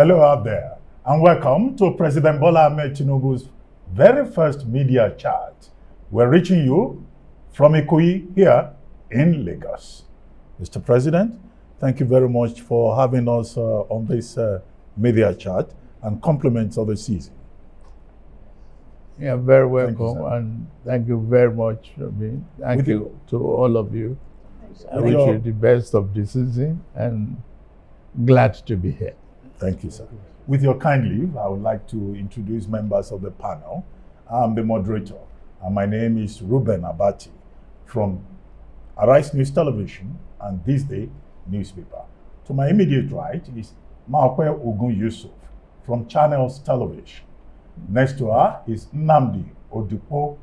Hello out there, and welcome to President Bola Ahmed Tinubu's very first media chat. We're reaching you from Ikoyi here in Lagos. Mr. President, thank you very much for having us on this media chat and compliments of the season. You're very welcome, and thank you very much for me. Thank you to all of you. I wish you the best of the season and glad to be here. Thank you, sir. With your kind leave, I would like to introduce members of the panel. I'm the moderator, and my name is Ruben Abati from Arise News Television and This Day newspaper. To my immediate right is Maokwe Ogun Yusuf from Channels Television. Next to her is Nnamdi Odipo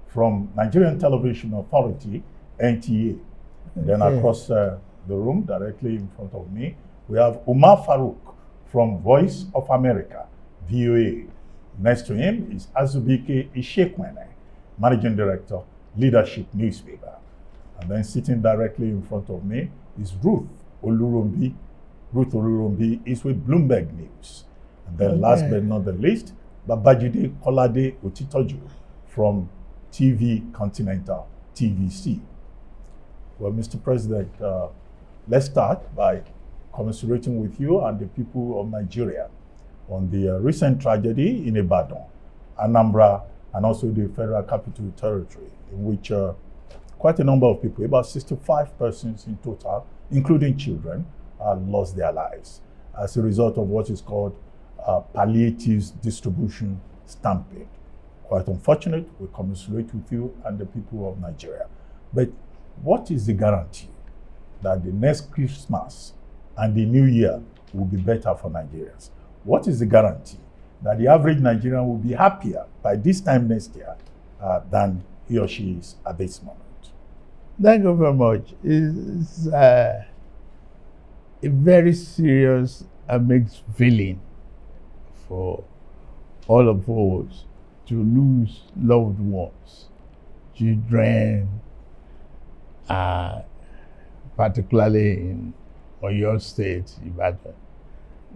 from Nigerian Television Authority, NTA. Then across the room, directly in front of me, we have Umar Farouk from Voice of America, VOA. Next to him is Azubike Ishekwene, Managing Director, Leadership Newspaper. And then sitting directly in front of me is Ruth Olurumbi. Ruth Olurumbi is with Bloomberg News. And then last but not the least, Babajide Kolade Otitoju from TV Continental, TVC. Well, Mr. President, let's start by commiserating with you and the people of Nigeria on the recent tragedy in Ibadan, Anambra, and also the Federal Capital Territory, in which quite a number of people, about 65 persons in total, including children, lost their lives as a result of what is called palliatives distribution stampede. Quite unfortunate. We commiserate with you and the people of Nigeria. But what is the guarantee that the next Christmas and the New Year will be better for Nigerians? What is the guarantee that the average Nigerian will be happier by this time next year than he or she is at this moment? Thank you very much. It's a very serious and mixed feeling for all of us to lose loved ones, children, particularly in Oyo State, Ibadan,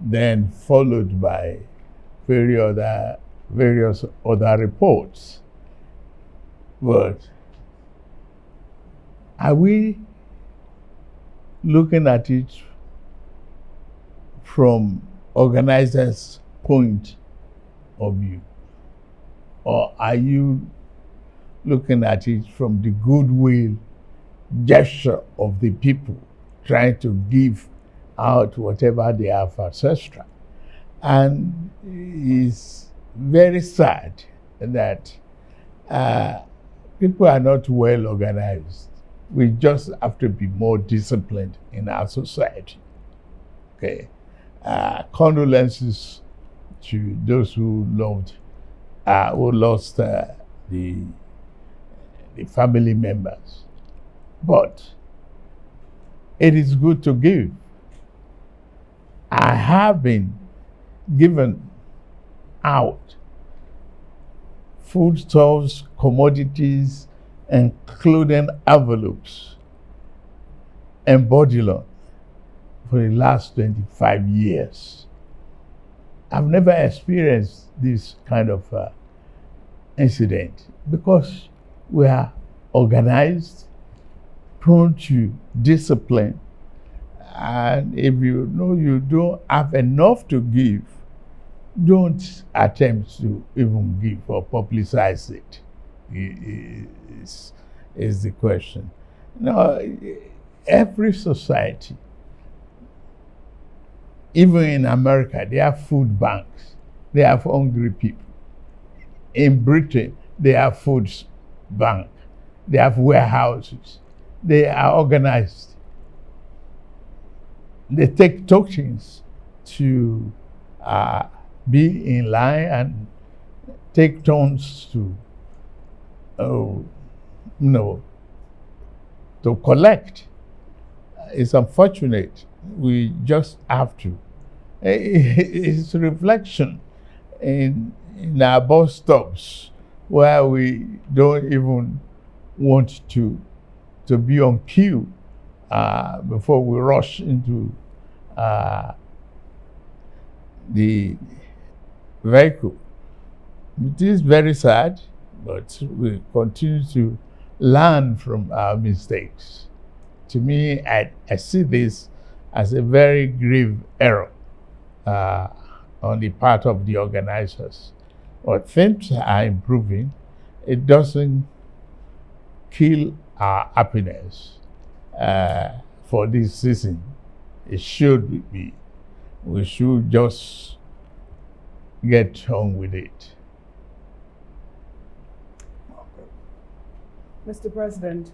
then followed by various other reports. But are we looking at it from organizers' point of view? Or are you looking at it from the goodwill gesture of the people trying to give out whatever they have ancestral? And it's very sad that people are not well organized. We just have to be more disciplined in our society. Okay. Condolences to those who lost the family members. But it is good to give. I have been given out foodstuffs, commodities, including envelopes and body loan for the last 25 years. I've never experienced this kind of incident because we are organized, prone to discipline, and if you know you don't have enough to give, don't attempt to even give or publicize it. Is the question. Now, every society, even in America, they have food banks. They have hungry people. In Britain, they have food bank. They have warehouses. They are organized. They take tokens to be in line and take turns to collect. It's unfortunate. We just have to. It's a reflection in our bus stops where we don't even want to be on queue before we rush into the vehicle. It is very sad, but we continue to learn from our mistakes. To me, I see this as a very grave error on the part of the organizers. But things are improving. It doesn't kill our happiness for this season. It should be. We should just get on with it. Mr. President,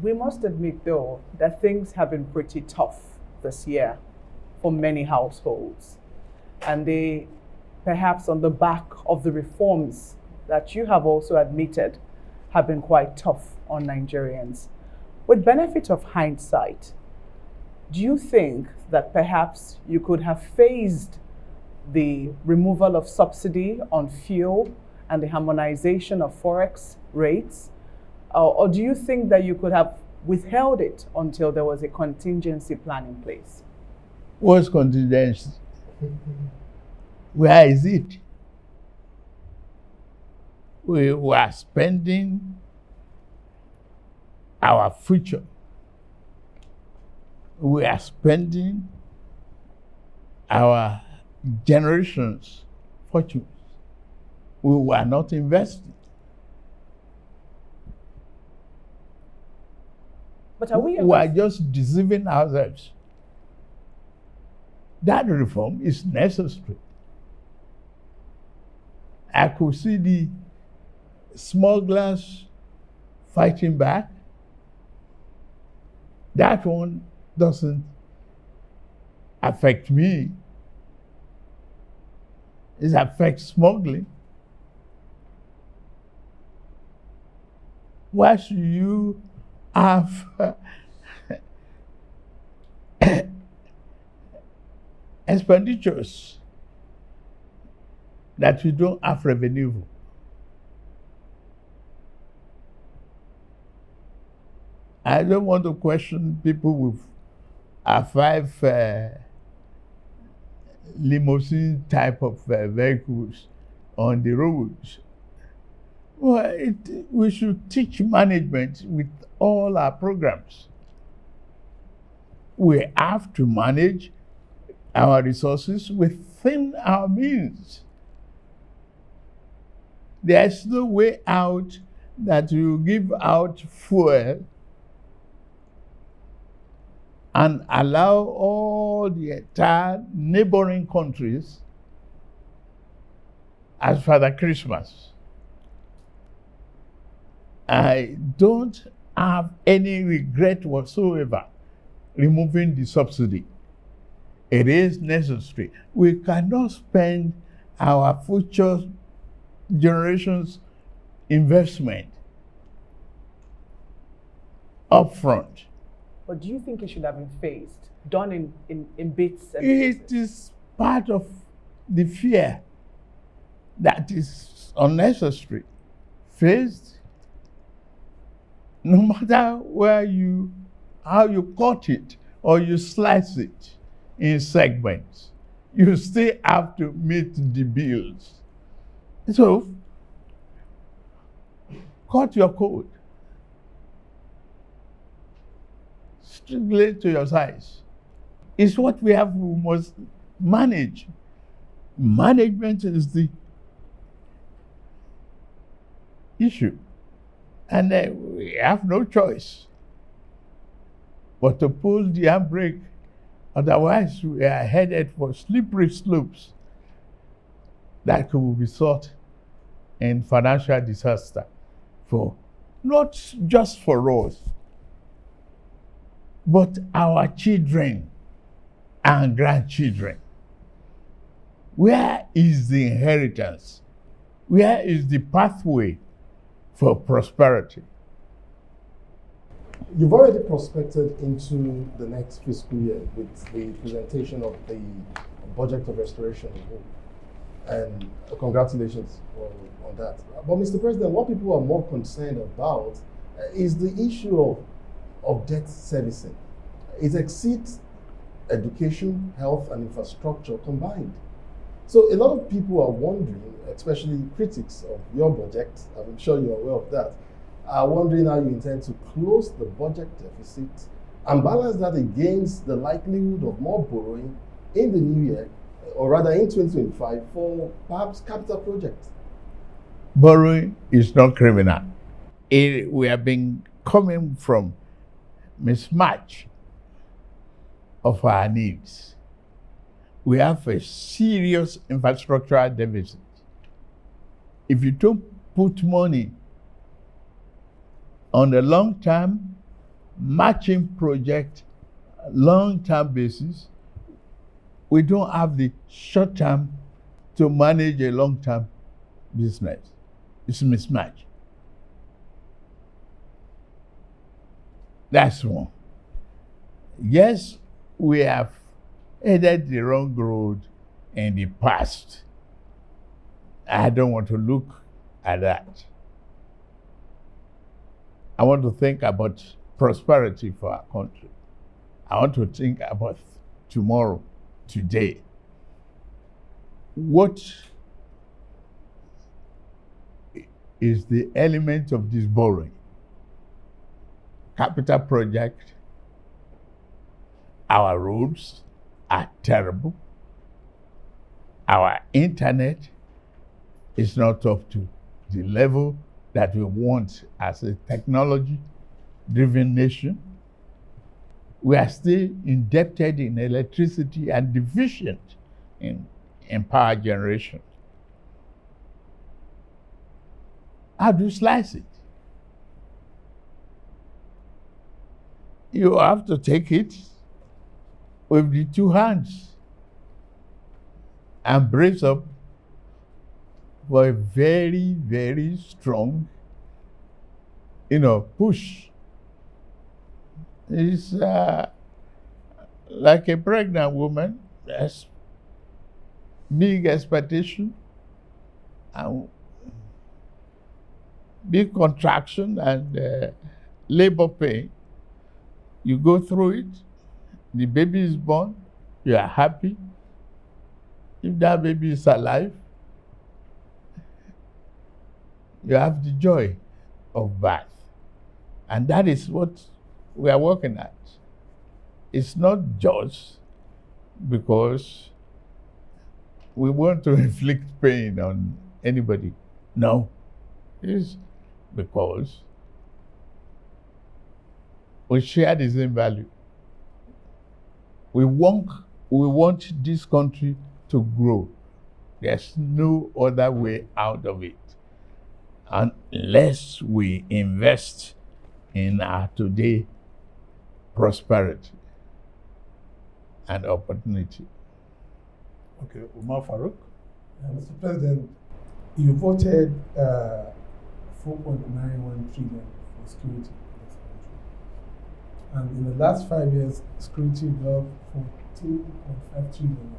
we must admit, though, that things have been pretty tough this year for many households. And they, perhaps on the back of the reforms that you have also admitted, have been quite tough on Nigerians. With benefit of hindsight, do you think that perhaps you could have phased the removal of subsidy on fuel and the harmonization of forex rates? Or do you think that you could have withheld it until there was a contingency plan in place? What's contingency? Where is it? We were spending our future. We are spending our generation's fortunes. We were not investing. But are we are just deceiving ourselves. That reform is necessary. I could see the smugglers fighting back. That one doesn't affect me. It affects smuggling. Why should you have expenditures that you don't have revenue for? I don't want to question people with a 5 limousine type of vehicles on the roads. Well, we should teach management with all our programs. We have to manage our resources within our means. There's no way out that you give out fuel and allow all the entire neighboring countries as Father Christmas. I don't have any regret whatsoever removing the subsidy. It is necessary. We cannot spend our future generations' investment upfront. But do you think it should have been phased, done in bits and It pieces? is part of the fear that is unnecessary. Phased, no matter how you cut it or you slice it in segments, you still have to meet the bills. So, cut your coat strictly to your size. It's what we must manage. Management is the issue. And we have no choice but to pull the handbrake. Otherwise, we are headed for slippery slopes that could result in financial disaster for not just for us, but our children and grandchildren. Where is the inheritance? Where is the pathway for prosperity? You've already prospected into the next fiscal year with the presentation of the budget of restoration, and congratulations on that. But Mr. President, what people are more concerned about is the issue of debt servicing. It exceeds education, health, and infrastructure combined. So a lot of people are wondering, especially critics of your budget, I'm sure you're aware of that, are wondering how you intend to close the budget deficit and balance that against the likelihood of more borrowing in the new year, or rather in 2025, for perhaps capital projects. Borrowing is not criminal. We have been coming from mismatch of our needs. We have a serious infrastructural deficit. If you don't put money on a long-term matching project, long-term basis, we don't have the short-term to manage a long-term business. It's a mismatch. That's one. Yes, we have headed the wrong road in the past. I don't want to look at that. I want to think about prosperity for our country. I want to think about tomorrow, today. What is the element of this borrowing? Capital project. Our roads are terrible. Our internet is not up to the level that we want as a technology-driven nation. We are still indebted in electricity and deficient in power generation. How do you slice it? You have to take it with the two hands and brace up for a very, very strong, push. It's like a pregnant woman. There's big expectation and big contraction and labor pain. You go through it, the baby is born, you are happy. If that baby is alive, you have the joy of birth. And that is what we are working at. It's not just because we want to inflict pain on anybody. No, it's because we share the same value. We want this country to grow. There's no other way out of it unless we invest in our today prosperity and opportunity. Okay, Umar Farouk. Mr. President, you voted 4.91 trillion for security in this country. And in the last 5 years, security got 14.5 trillion.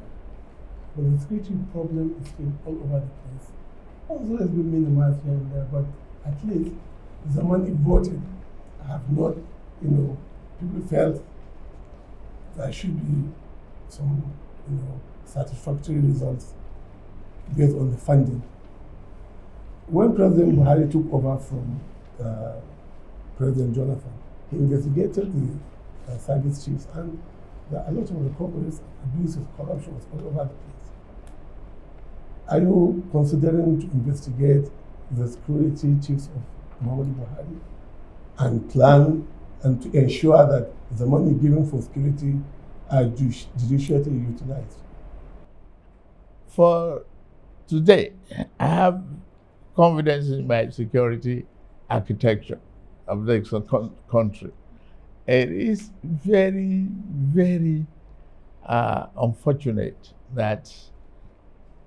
But the security problem is still all over the place. Also has been minimized here and there, but at least the money voted have not, people felt there should be some, satisfactory results based on the funding. When President Buhari took over from President Jonathan, he investigated the service chiefs, and a lot of recoveries, abuses, corruption was all over the place. Are you considering to investigate the security chiefs of Muhammadu Buhari and plan and to ensure that the money given for security are judicially utilized? For today, I have confidence in my security architecture of the country. It is very, very unfortunate that,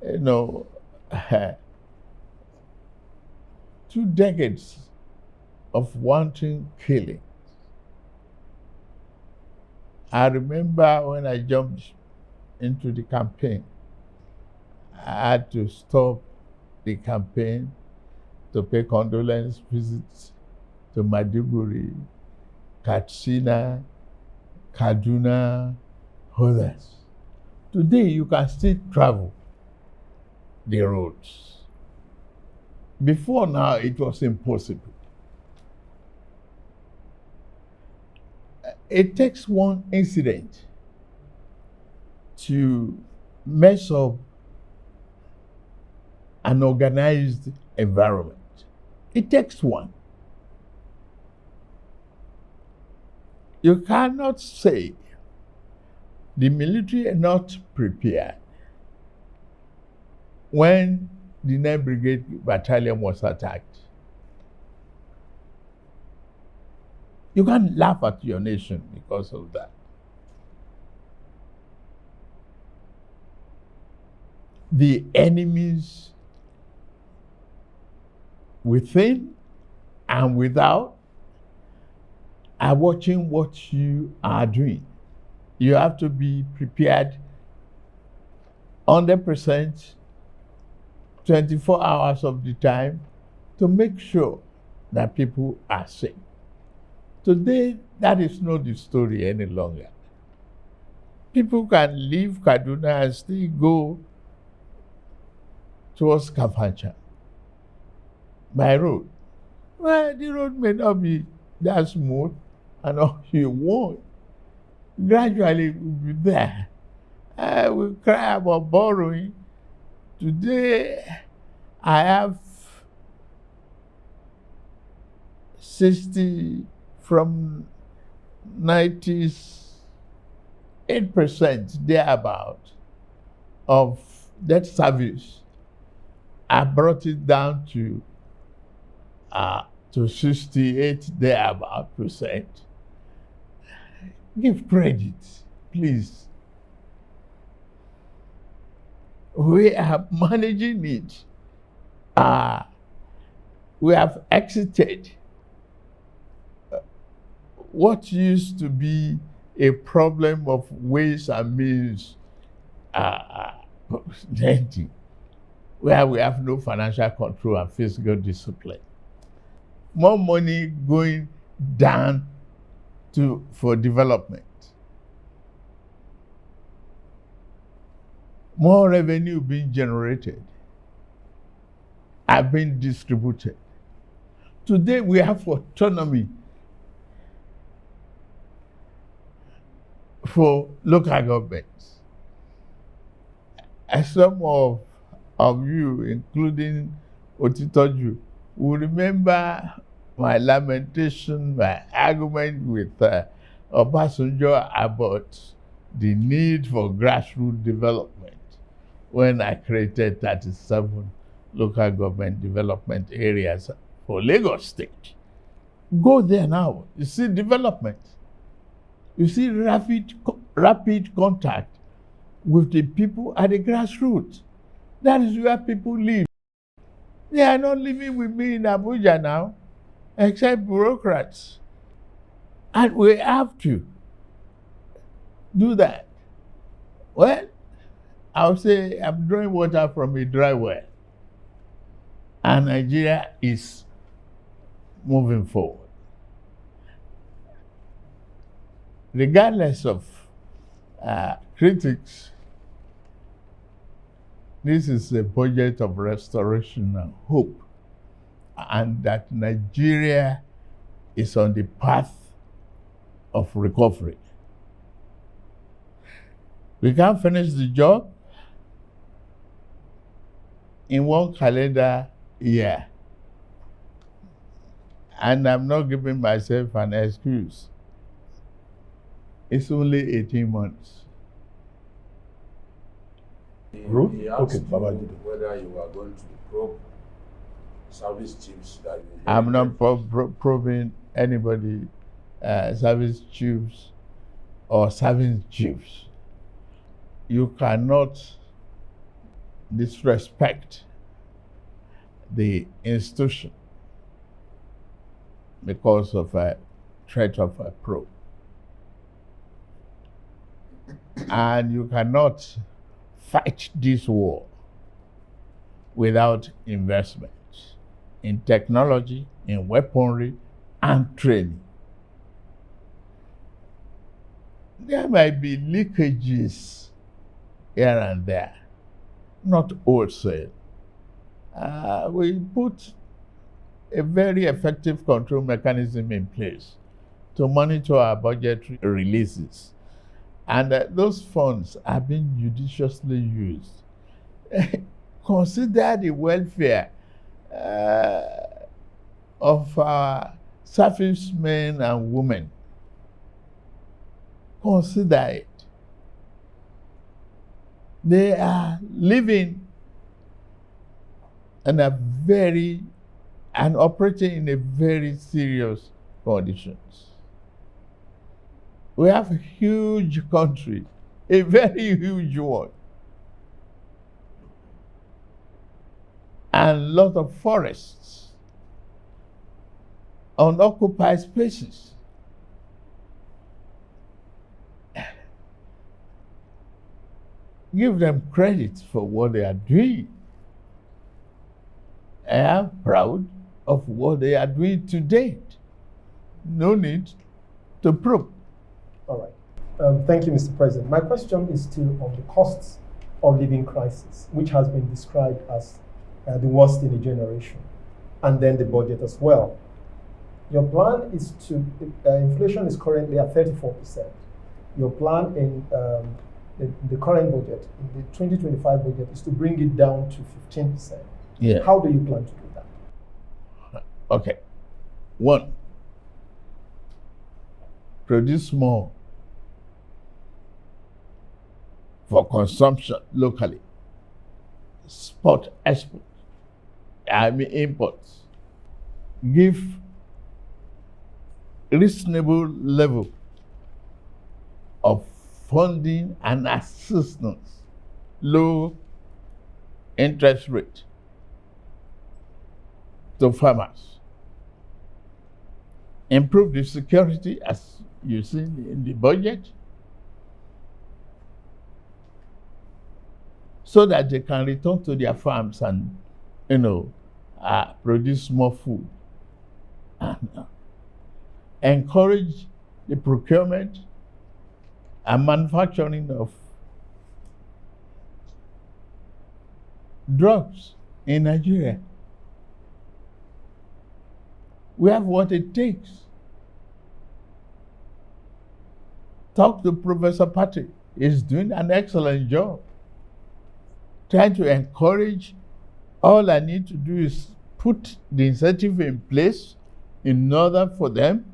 2 decades of wanton killing. I remember when I jumped into the campaign, I had to stop the campaign to pay condolence visits to Maiduguri, Katsina, Kaduna, others. Today, you can still travel the roads. Before now, it was impossible. It takes one incident to mess up an organized environment. It takes one. You cannot say the military are not prepared. When the 9th Brigade Battalion was attacked, you can't laugh at your nation because of that. The enemies within and without are watching what you are doing. You have to be prepared 100%, 24 hours of the time to make sure that people are safe. Today, that is not the story any longer. People can leave Kaduna and still go towards Kafancha by road. Well, the road may not be that smooth, and all you want. Gradually, we'll be there. We cry about borrowing. Today, I have 60 from 98% thereabout of debt service. I brought it down to 68 thereabout percent. Give credit, please. We are managing it. We have exited what used to be a problem of ways and means lending, where we have no financial control and fiscal discipline. More money going down for development. More revenue being generated are being distributed. Today we have autonomy for local governments. As some of you, including Otitoju, will remember my lamentation, my argument with Obasanjo about the need for grassroots development when I created 37 local government development areas for Lagos State. Go there now, you see development. You see rapid contact with the people at the grassroots. That is where people live. They are not living with me in Abuja now, except bureaucrats. And we have to do that. Well, I'll say I'm drawing water from a dry well. And Nigeria is moving forward. Regardless of critics, this is a budget of restoration and hope, and that Nigeria is on the path of recovery. We can't finish the job in one calendar year. And I'm not giving myself an excuse. It's only 18 months. He asked Okay, you whether you are going to probe service chiefs that you. I'm not probing anybody, service chiefs or service chiefs. You cannot disrespect the institution because of a threat of a probe. And you cannot fight this war without investment in technology, in weaponry, and training. There might be leakages here and there, not wholesale. We put a very effective control mechanism in place to monitor our budgetary releases. And those funds are being judiciously used. Consider the welfare of our servicemen and women. Consider it. They are living in a very and operating in a very serious conditions. We have a huge country, a very huge one, and a lot of forests, unoccupied spaces. Give them credit for what they are doing. I am proud of what they are doing to date. No need to probe. All right. Thank you, Mr. President. My question is still on the costs of living crisis, which has been described as the worst in a generation, and then the budget as well. Your plan is to, inflation is currently at 34%. Your plan in the current budget, in the 2025 budget, is to bring it down to 15%. Yeah. How do you plan to do that? Okay. One, produce more for consumption locally. Spot export. Imports. Give reasonable level of funding and assistance, low interest rate to farmers. Improve the security, as you see in the budget, so that they can return to their farms and, produce more food. And encourage the procurement and manufacturing of drugs in Nigeria. We have what it takes. Talk to Professor Patrick. He's doing an excellent job. Trying to encourage. All I need to do is put the incentive in place in order for them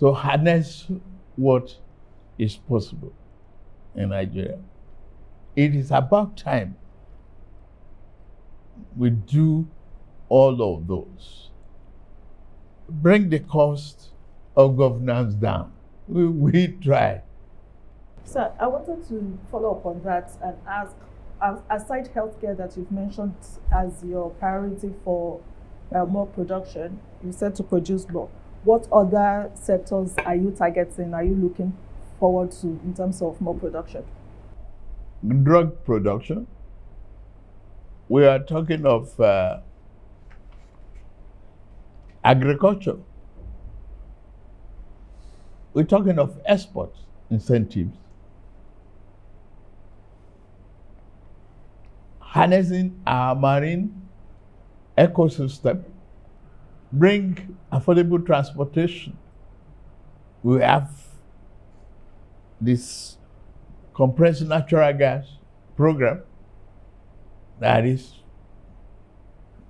to harness what is possible in Nigeria. It is about time we do all of those. Bring the cost of governance down. We try. Sir, I wanted to follow up on that and ask, aside healthcare that you've mentioned as your priority for more production, you said to produce more. What other sectors are you targeting? Are you looking forward to in terms of more production? Drug production. We are talking of agriculture. We're talking of export incentives. Harnessing our marine ecosystem. Bring affordable transportation. We have this compressed natural gas program that is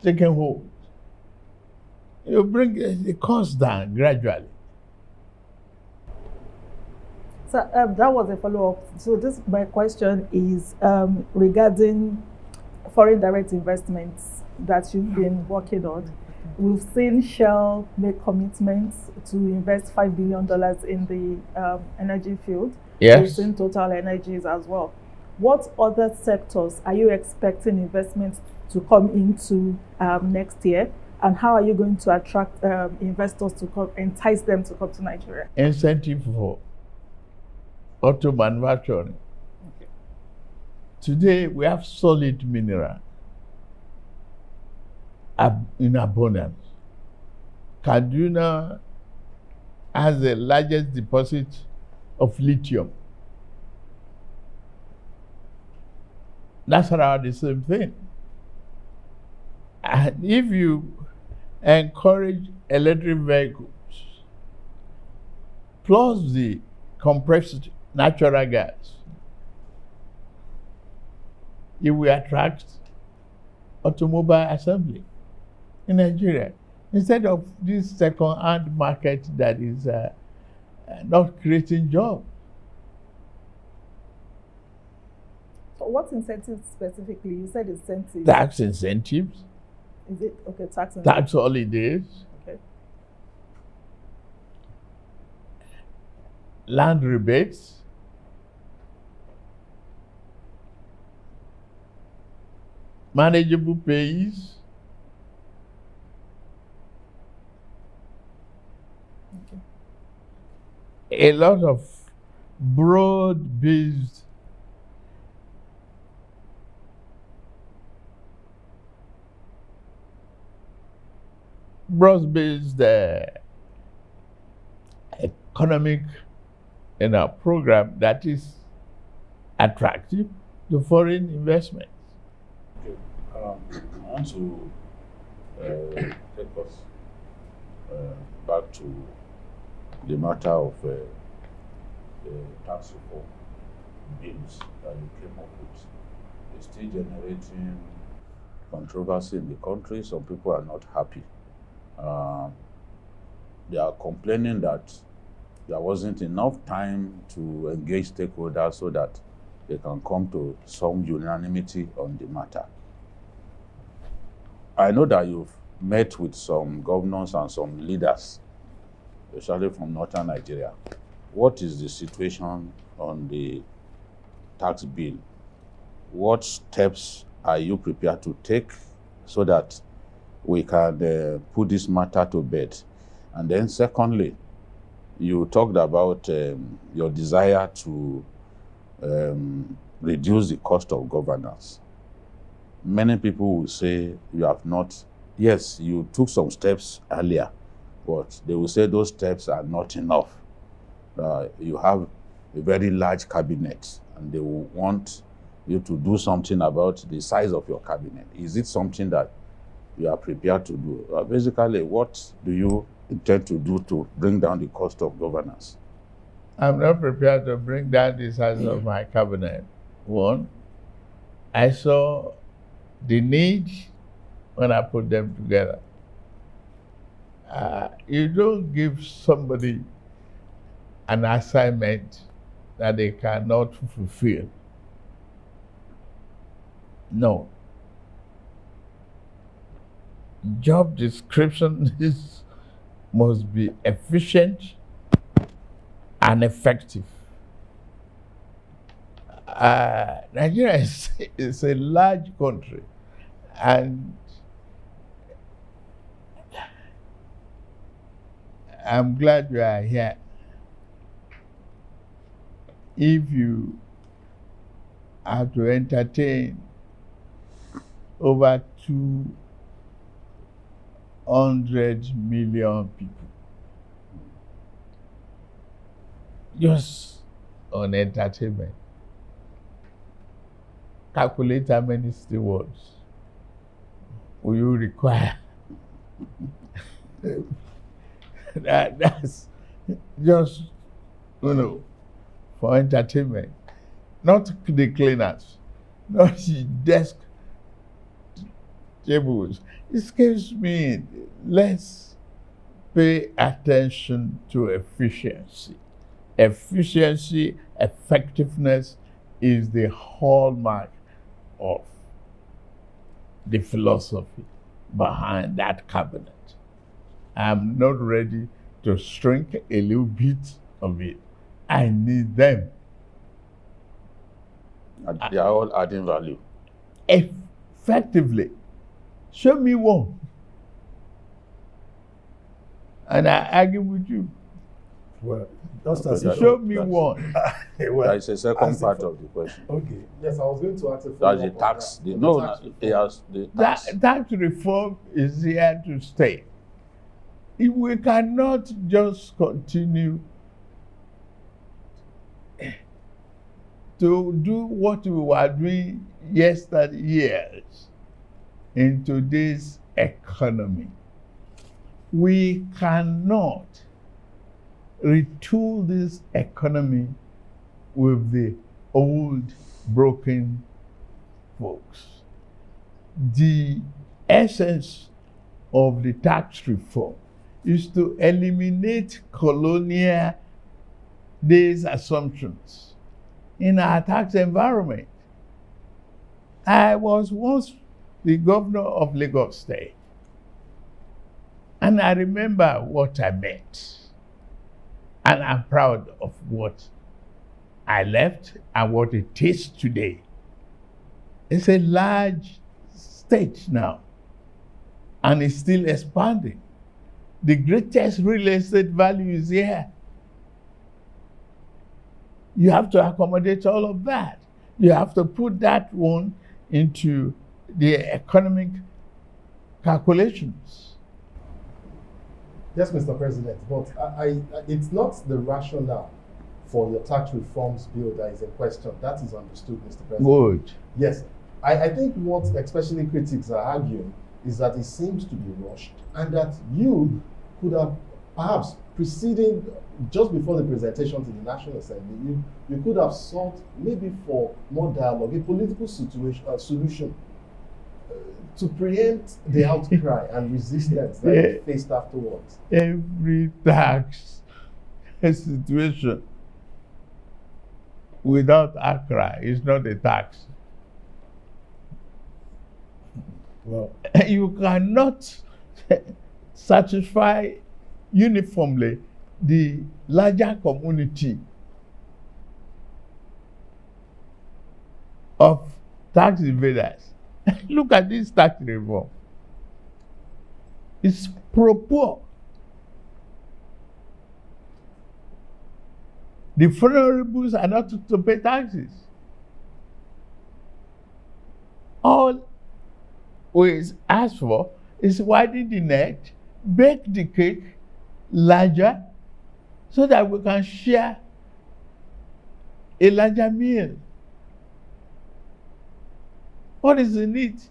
taking hold. You bring the cost down gradually. So that was a follow-up. So my question is regarding foreign direct investments that you've been working on. We've seen Shell make commitments to invest $5 billion in the energy field. Yes. We've seen Total Energies as well. What other sectors are you expecting investments to come into next year? And how are you going to attract investors to come, entice them to come to Nigeria? Incentive for auto manufacturing. Okay. Today, we have solid mineral in abundance. Kaduna has the largest deposit of lithium. That's around the same thing. And if you encourage electric vehicles, plus the compressed natural gas, it will attract automobile assembly in Nigeria instead of this second-hand market that is not creating jobs. So what incentives specifically? You said incentives. Tax incentives, Is it okay? Tax incentives. tax holidays, Okay. land rebates, manageable pays, a lot of broad-based economic program that is attractive to foreign investment. Okay. I want to take us back to the matter of the tax reform bills that you came up with. It's still generating controversy in the country. Some people are not happy. They are complaining that there wasn't enough time to engage stakeholders so that they can come to some unanimity on the matter. I know that you've met with some governors and some leaders, especially from northern Nigeria. What is the situation on the tax bill? What steps are you prepared to take so that we can put this matter to bed? And then secondly, you talked about your desire to reduce the cost of governance. Many people will say you have not, yes, you took some steps earlier, but they will say those steps are not enough. You have a very large cabinet and they will want you to do something about the size of your cabinet. Is it something that you are prepared to do? Basically, what do you intend to do to bring down the cost of governance? I'm not prepared to bring down the size of my cabinet. One, I saw the need when I put them together. You don't give somebody an assignment that they cannot fulfill. No. Job description must be efficient and effective. Nigeria is a large country, and I'm glad you are here. If you are to entertain over 200 million people just on entertainment, calculate how many stewards will you require. That's just, for entertainment. Not the cleaners, not the desk tables. Excuse me, let's pay attention to efficiency. Efficiency, effectiveness is the hallmark of the philosophy behind that cabinet. I'm not ready to shrink a little bit of it. I need them. And they are all adding value. Effectively. Show me one. And I argue with you. Well, just as Show me one. well, That is a second part of the question. okay. Yes, I was going to ask a That's follow-up the on tax. that. The, On no, the tax he reform. has the tax. Tax reform is here to stay. If we cannot just continue to do what we were doing years in today's economy. We cannot retool this economy with the old broken folks. The essence of the tax reform is to eliminate colonial days assumptions in our tax environment. I was once the governor of Lagos State, and I remember what I met, and I'm proud of what I left and what it is today. It's a large state now, and it's still expanding. The greatest real estate value is here. You have to accommodate all of that. You have to put that one into the economic calculations. Yes, Mr. President, but it's not the rationale for your tax reforms bill that is in question. That is understood, Mr. President. Good. Yes. I think what especially critics are arguing is that it seems to be rushed and that you could have perhaps preceding, just before the presentation to the National Assembly, you could have sought maybe for more dialogue, a political solution to preempt the outcry and resistance that you faced afterwards. Every tax situation without outcry is not a tax. Well, you cannot satisfy uniformly the larger community of tax evaders. Look at this tax reform. It's pro-poor. The vulnerables are not to pay taxes. All we ask for is widen the net, bake the cake larger, so that we can share a larger meal. What is in it?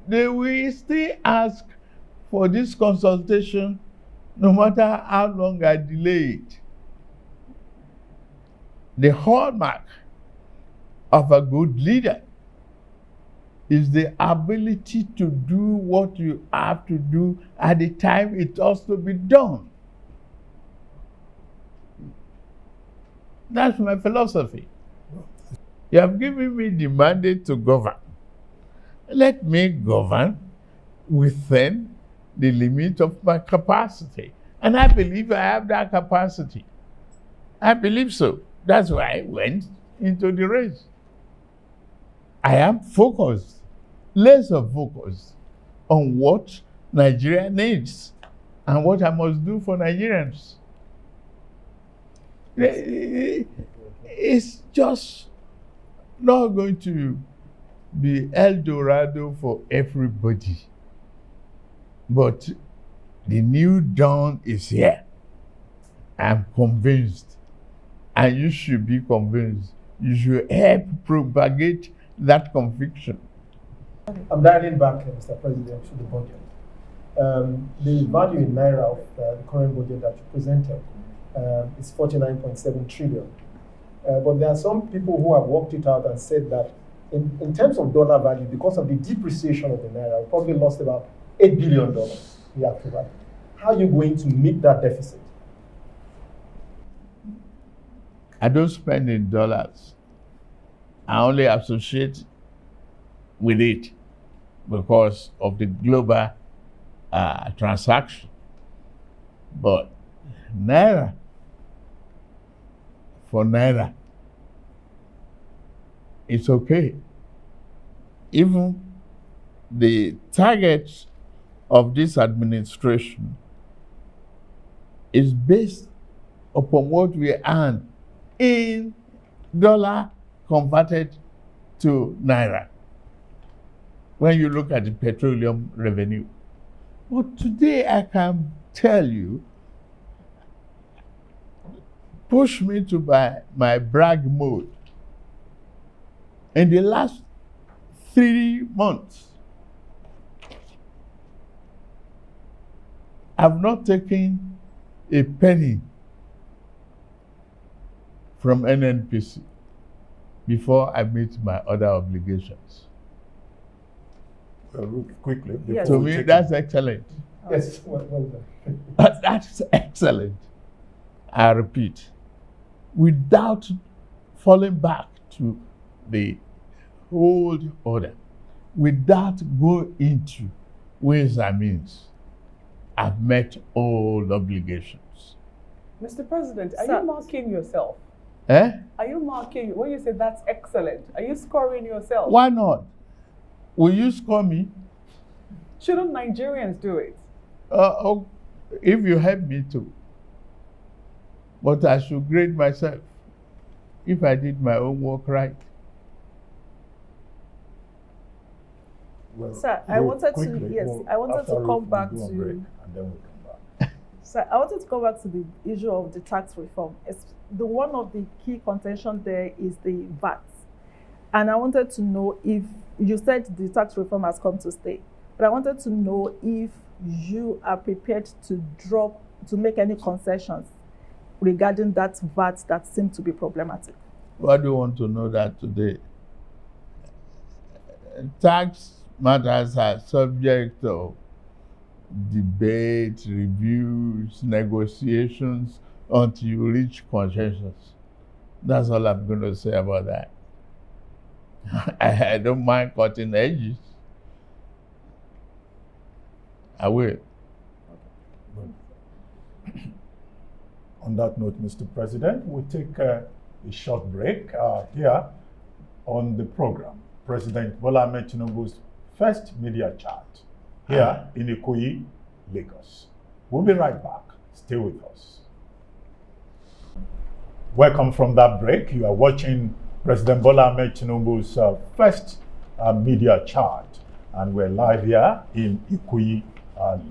They will still ask for this consultation no matter how long I delay it. The hallmark of a good leader is the ability to do what you have to do at the time it has to be done. That's my philosophy. You have given me the mandate to govern. Let me govern within the limit of my capacity. And I believe I have that capacity. I believe so. That's why I went into the race. I am focused, laser focused on what Nigeria needs and what I must do for Nigerians. It's just not going to be El Dorado for everybody. But the new dawn is here. I'm convinced. And you should be convinced. You should help propagate that conviction. I'm dialing back, Mr. President, to the budget. The value in Naira of the current budget that you presented is 49.7 trillion. But there are some people who have worked it out and said that in terms of dollar value, because of the depreciation of the Naira, we probably lost about $8 billion in actual value. How are you going to meet that deficit? I don't spend in dollars. I only associate with it because of the global transaction. But Naira, for Naira, it's okay. Even the target of this administration is based upon what we earn in dollar converted to Naira. When you look at the petroleum revenue. But today I can tell you, pushed me to my brag mode. In the last 3 months, I've not taken a penny from NNPC before I meet my other obligations. Quickly. Yes. To me, that's excellent. Yes, well done. That's excellent. I repeat, without falling back to the old order, without going into ways and means, I've met all obligations. Mr. President, are Sir. you marking yourself? Eh? Are you marking, when you say that's excellent, are you scoring yourself? Why not? Will you score me? Shouldn't Nigerians do it? Oh, if you help me to. But I should grade myself if I did my own work right. Well, Sir, I wanted quickly, to, yes, well, I wanted after to come we back go on to, break, and then we'll come back. sir, I wanted to come back to the issue of the tax reform. The one of the key contention there is the VAT. And I wanted to know if, you said the tax reform has come to stay, but I wanted to know if you are prepared to make any concessions regarding that VAT that seemed to be problematic. Why do you want to know that today? Tax matters are subject to debate, reviews, negotiations until you reach consensus. That's all I'm going to say about that. I don't mind cutting edges. I will. On that note, Mr. President, we'll take a short break here on the program. President Bola Ahmed Tinubu's first media chat here in Ikoyi, Lagos. We'll be right back. Stay with us. Welcome from that break. You are watching President Bola Ahmed Tinubu's first media chat, and we're live here in Ikoyi,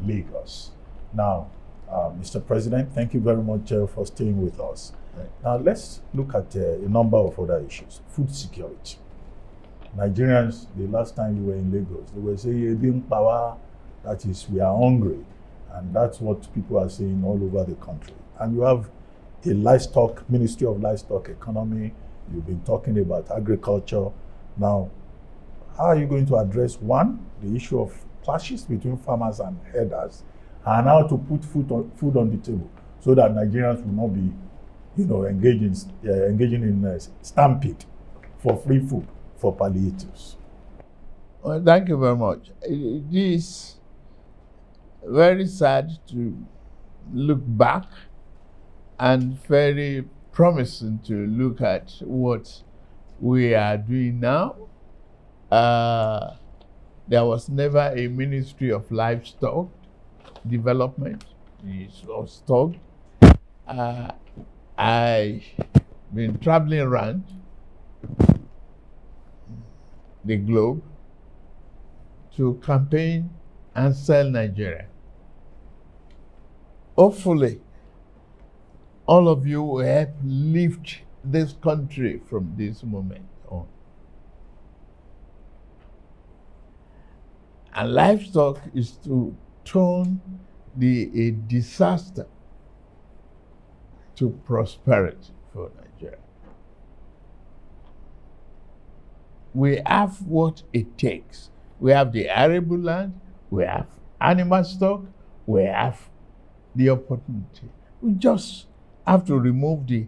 Lagos. Now, Mr. President, thank you very much for staying with us. Now, let's look at a number of other issues. Food security. Nigerians, the last time you were in Lagos, they were saying, "Ebim power," that is, we are hungry. And that's what people are saying all over the country. And you have a livestock, Ministry of Livestock Economy. You've been talking about agriculture. Now, how are you going to address, one, the issue of clashes between farmers and herders, and how to put food on the table so that Nigerians will not be, engaging in stampede for free food, for palliatives? Well, thank you very much. It is very sad to look back and very promising to look at what we are doing now. There was never a Ministry of Livestock Development. It was stopped. I've been traveling around the globe to campaign and sell Nigeria. Hopefully, all of you will help lift this country from this moment on. And livestock is to turn a disaster to prosperity for Nigeria. We have what it takes. We have the arable land, we have animal stock, we have the opportunity. We just have to remove the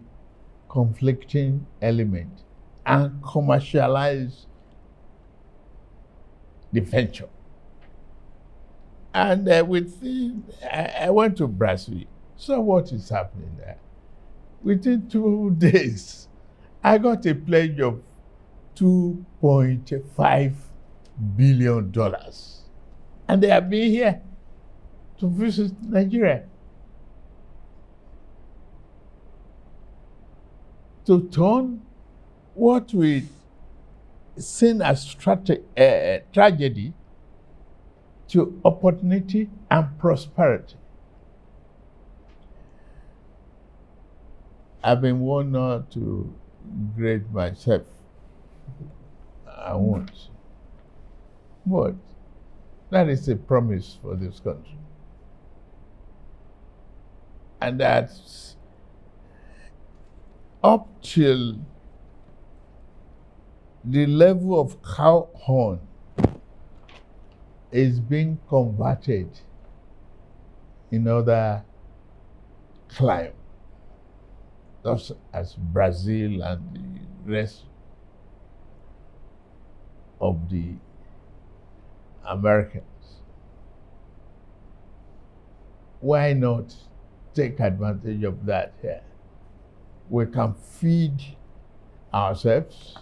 conflicting element and commercialize the venture. And I went to Brazil, saw what is happening there. Within 2 days, I got a pledge of $2.5 billion. And they have been here to visit Nigeria, to turn what we seen as tragedy to opportunity and prosperity. I've been warned not to grade myself. I won't. But that is a promise for this country. And that's up till the level of cow horn is being converted in other climes, just as Brazil and the rest of the Americans. Why not take advantage of that here? We can feed ourselves,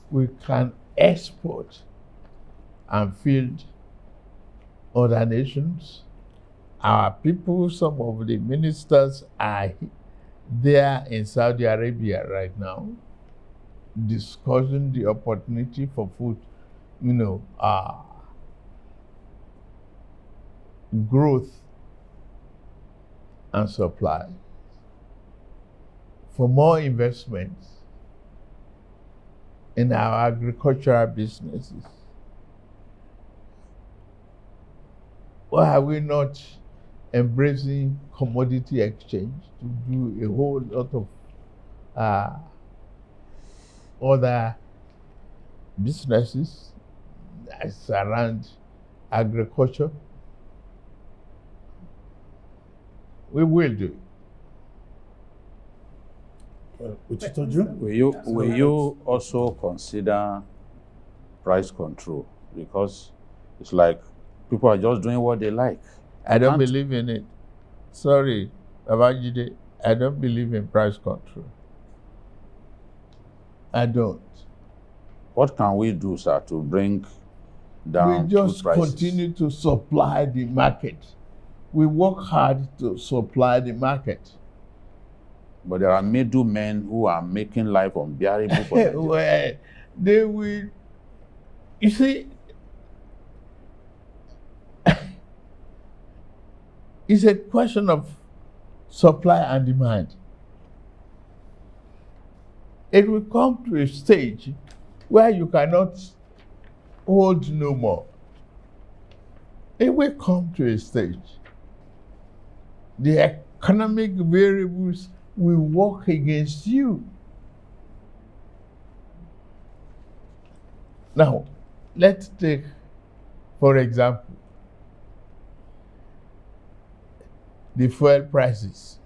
we can export and feed other nations. Our people, some of the ministers are there in Saudi Arabia right now discussing the opportunity for food, growth and supply, for more investments in our agricultural businesses. Why are we not embracing commodity exchange to do a whole lot of other businesses that's around agriculture? We will do it. Will you also consider price control? Because it's like people are just doing what they like. I don't believe in it. Sorry, Babajide, I don't believe in price control. I don't. What can we do, sir, to bring down We just food prices? continue to supply the market. We work hard to supply the market. But there are middlemen who are making life unbearable for Nigerians. Well, they will. You see, it's a question of supply and demand. It will come to a stage where you cannot hold no more. It will come to a stage. The economic variables will work against you. Now, let's take, for example, the fuel prices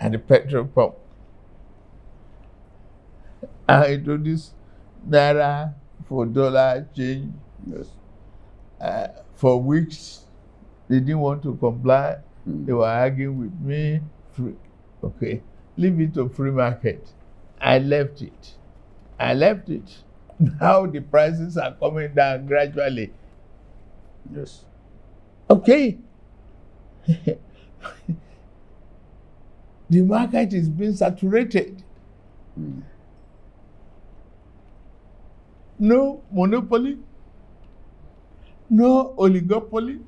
and the petrol pump. I introduced Naira for dollar change. Yes. For weeks, they didn't want to comply. They were arguing with me. Okay, leave it to free market. I left it. Now the prices are coming down gradually. Yes. Okay. The market is being saturated. No monopoly, no oligopoly.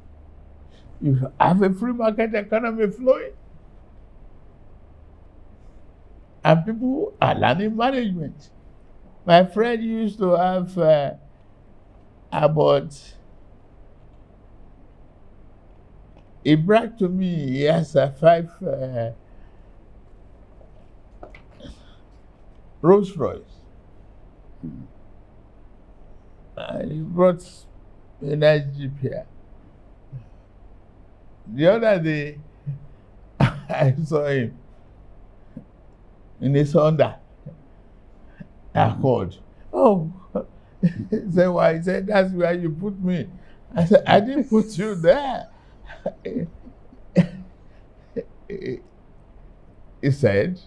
You have a free market economy flowing. And people are learning management. My friend used to have he bragged to me, he has 5 Rolls Royce. And he brought a nice Jeep here. The other day, I saw him in his Honda Accord. Oh, he said, why? He said, that's where you put me. I said, I didn't put you there. He said,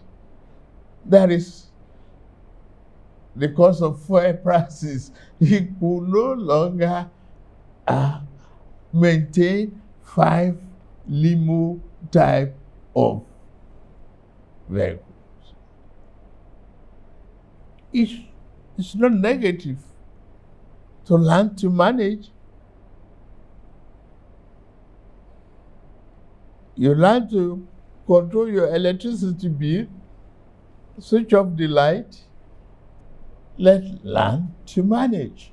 that is because of fuel prices. He could no longer maintain 5 limo type of vehicles. It's not negative to learn to manage. You learn to control your electricity bill, switch off the light, let land to manage.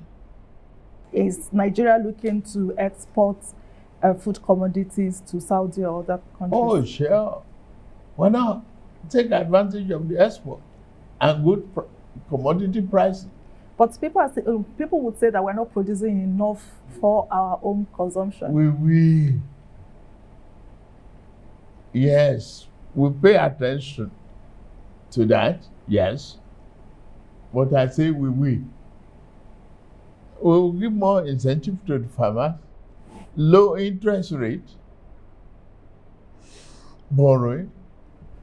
Is Nigeria looking to export food commodities to Saudi or other countries? Oh, sure. Why not take advantage of the export and good commodity pricing? But people would say that we're not producing enough for our own consumption. We will. Yes, we pay attention to that, yes. But I say we will. We will give more incentive to the farmers, low interest rate, borrowing,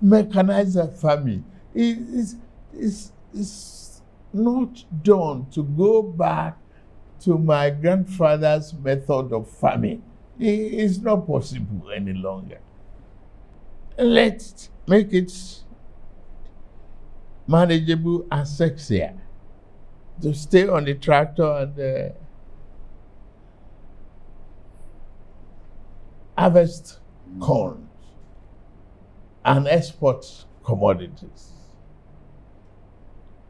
mechanizer farming. It's not done to go back to my grandfather's method of farming. It's not possible any longer. Let's make it manageable and sexier to stay on the tractor and harvest corn and export commodities.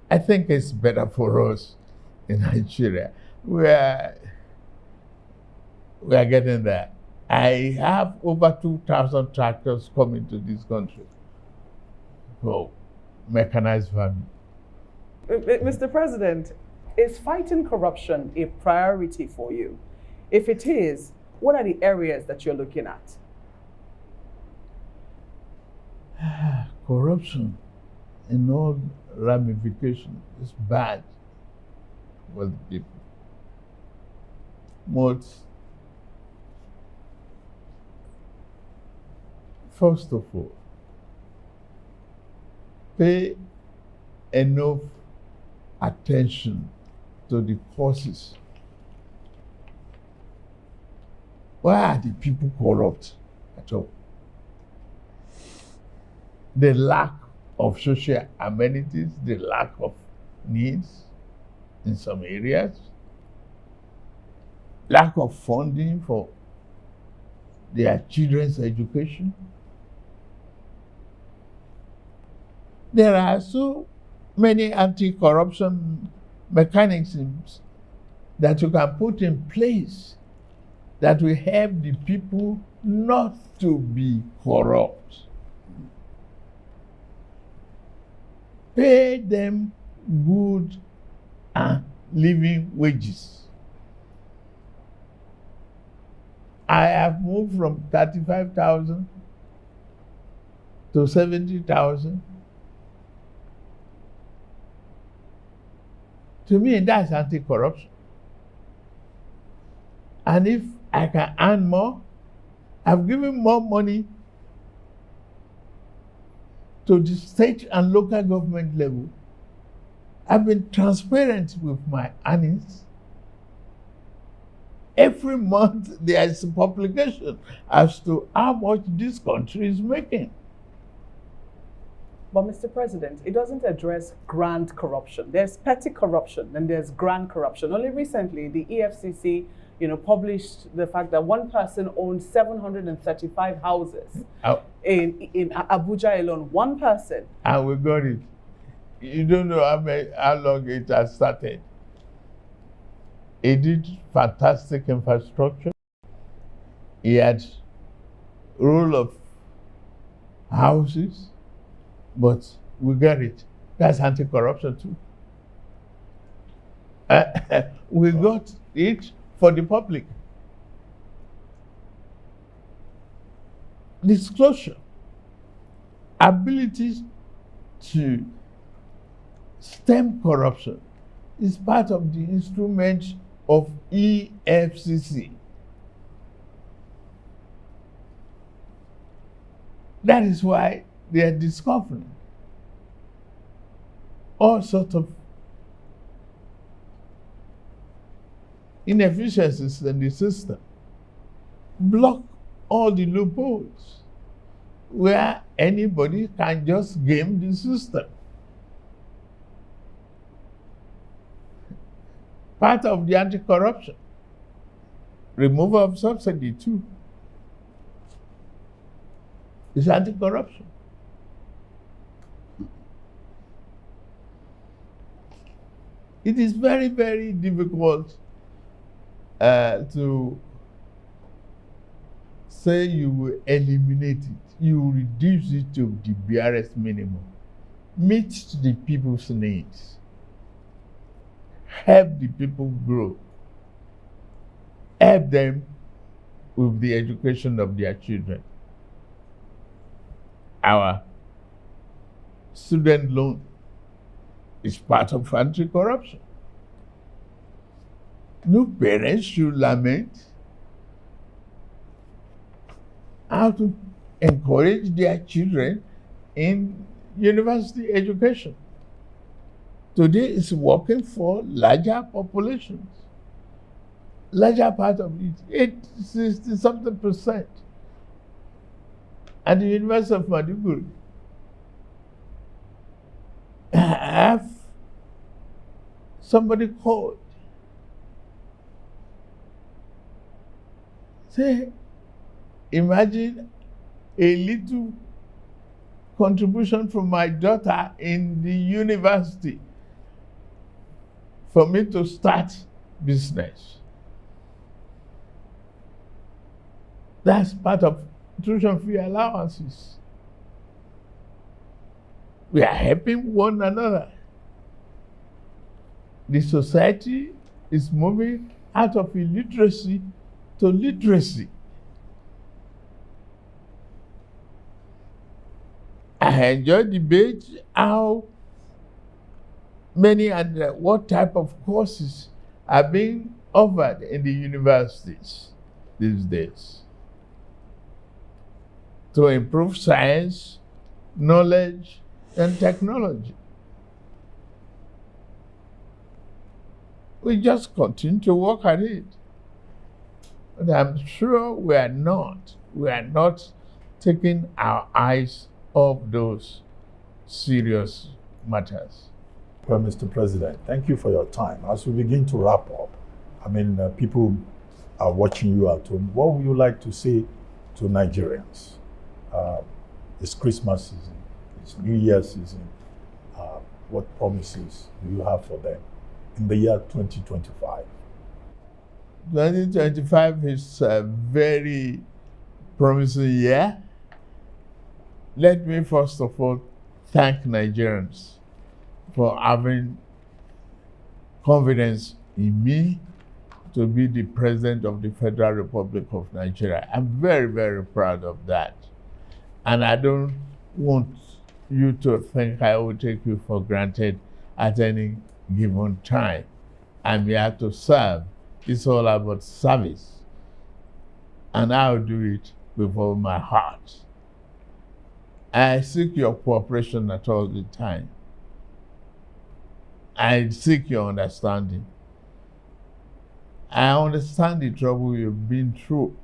I think it's better for us in Nigeria. We are getting there. I have over 2,000 tractors coming to this country for mechanized farming. Mr. President, is fighting corruption a priority for you? If it is, what are the areas that you're looking at? Corruption in all ramifications is bad for the people. First of all, pay enough attention to the causes. Why are the people corrupt at all? The lack of social amenities, the lack of needs in some areas, lack of funding for their children's education. There are so many anti-corruption mechanisms that you can put in place that will help the people not to be corrupt. Pay them good and living wages. I have moved from 35,000 to 70,000. To me, that's anti-corruption. And if I can earn more, I've given more money to the state and local government level. I've been transparent with my earnings. Every month there is a publication as to how much this country is making. But Mr. President, it doesn't address grand corruption. There's petty corruption and there's grand corruption. Only recently, the EFCC, published the fact that one person owned 735 houses in Abuja alone. One person. And we got it. You don't know how long it has started. He did fantastic infrastructure. He had rule of houses. But we get it. That's anti-corruption too. We got it for the public. Disclosure, ability to stem corruption is part of the instrument of EFCC. That is why they are discovering all sorts of inefficiencies in the system, block all the loopholes where anybody can just game the system. Part of the anti-corruption, removal of subsidy too. It's anti-corruption. It is very, very difficult to say you will eliminate it. You will reduce it to the barest minimum. Meet the people's needs. Help the people grow. Help them with the education of their children. Our student loan is part of anti-corruption. No parents should lament how to encourage their children in university education. Today it's working for larger populations. Larger part of it, 60-something%. At the University of Maiduguri, I have somebody called. Say, imagine a little contribution from my daughter in the university for me to start business. That's part of tuition fee allowances. We are helping one another. The society is moving out of illiteracy to literacy. I enjoy debate how many and what type of courses are being offered in the universities these days to improve science, knowledge, and technology. We just continue to work at it. But I'm sure we are not taking our eyes off those serious matters. Well, Mr. President, thank you for your time. As we begin to wrap up, I mean, people are watching you at home. What would you like to say to Nigerians? It's Christmas season, it's New Year's season. What promises do you have for them in the year 2025? 2025 is a very promising year. Let me first of all thank Nigerians for having confidence in me to be the President of the Federal Republic of Nigeria. I'm very, very proud of that. And I don't want you to think I will take you for granted at any given time. I'm here to serve. It's all about service. And I'll do it with all my heart. I seek your cooperation at all the time. I seek your understanding. I understand the trouble you've been through,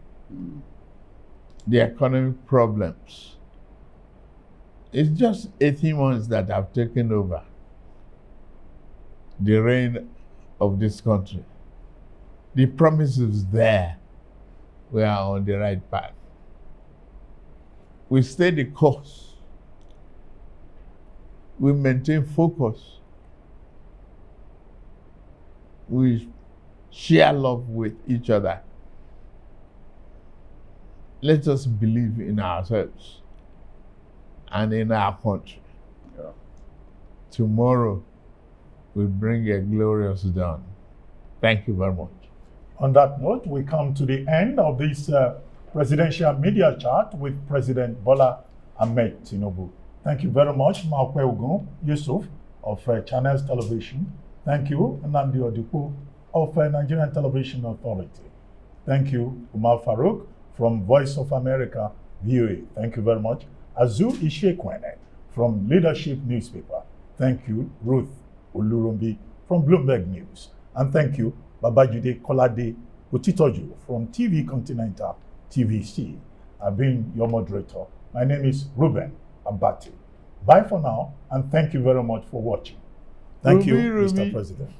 the economic problems. It's just 18 months that I've taken over the reign of this country. The promise is there. We are on the right path. We stay the course. We maintain focus. We share love with each other. Let us believe in ourselves and in our country. Yeah. Tomorrow will bring a glorious dawn. Thank you very much. On that note, we come to the end of this presidential media chat with President Bola Ahmed Tinubu. Thank you very much, Maokwe Ogun Yusuf of Channels Television. Thank you, Nnamdi Odipo of Nigerian Television Authority. Thank you, Umar Farouk from Voice of America, VOA. Thank you very much. Azu Ishekwene from Leadership Newspaper. Thank you, Ruth Olurumbi from Bloomberg News. And thank you, Babajide Kolade Otitoju from TV Continental TVC. I've been your moderator. My name is Ruben Abati. Bye for now, and thank you very much for watching. Thank you, Mr. President.